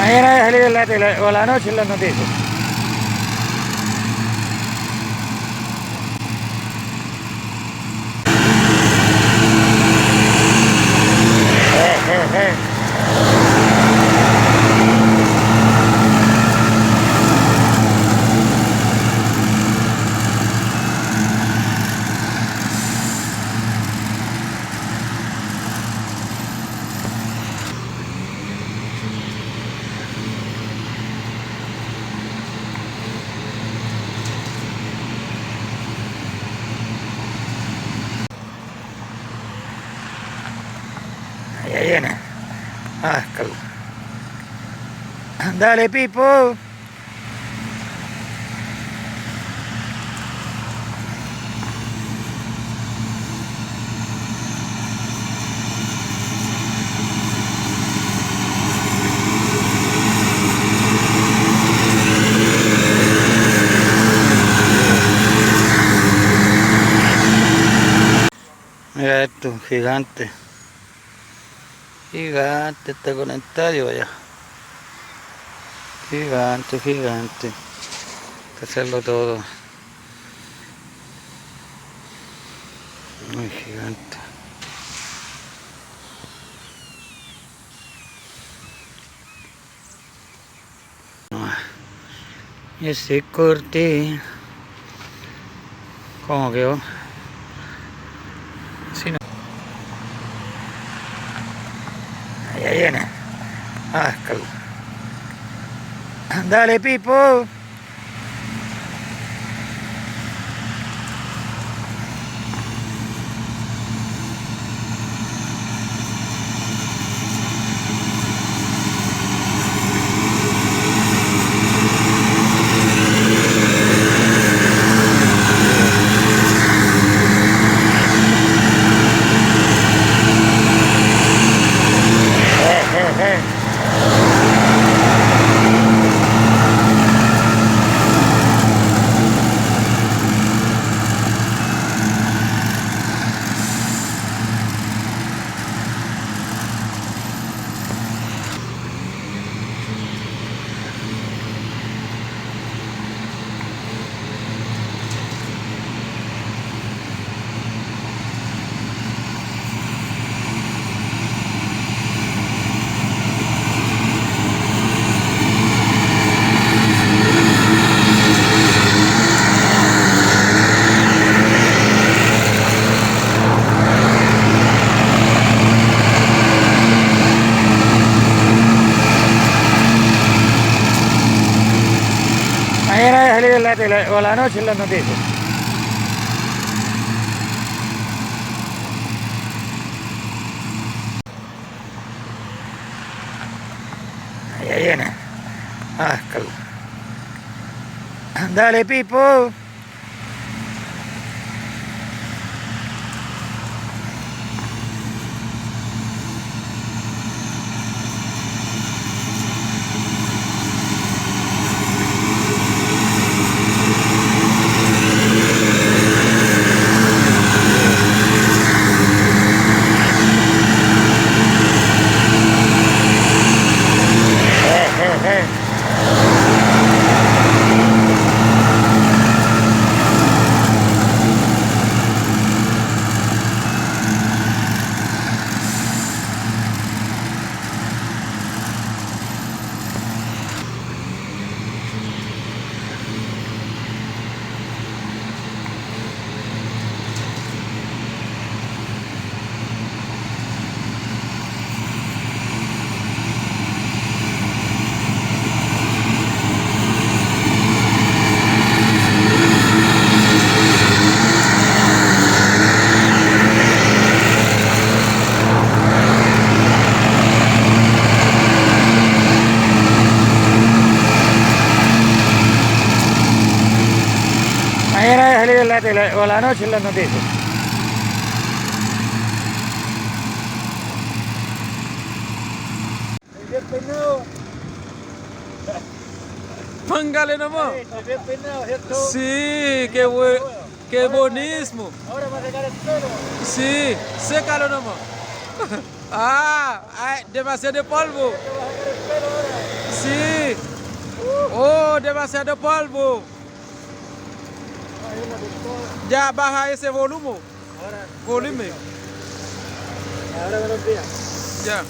Mañana va a salir en la tele, o la noche en las noticias. Allá viene. Ah, Carlos. Dale, Pipo. Mira esto, gigante. Gigante está conectado allá. Gigante, gigante. Hay que hacerlo todo. Muy gigante. Ese corte. ¿Cómo quedó? Si no. Allá viene. Ah, Carlos. Dale, Pipo. Mañana va a salir en la tele, o la noche en las noticias. Allá viene. Ah, Carlos. Dale, Pipo. Mañana va a salir en la tele, o la noche en las noticias. Bien peinado. Póngale nomás. Bien peinado, ¿cierto? Sí, qué buenísimo. Ahora va a sacar el pelo. Sí, sécalo nomás. Demasiado de polvo. Va a sacar el pelo ahora. Sí. Oh, demasiado polvo. Ya baja ese volumen. Ahora, Volumen. ahora buenos días. Ya.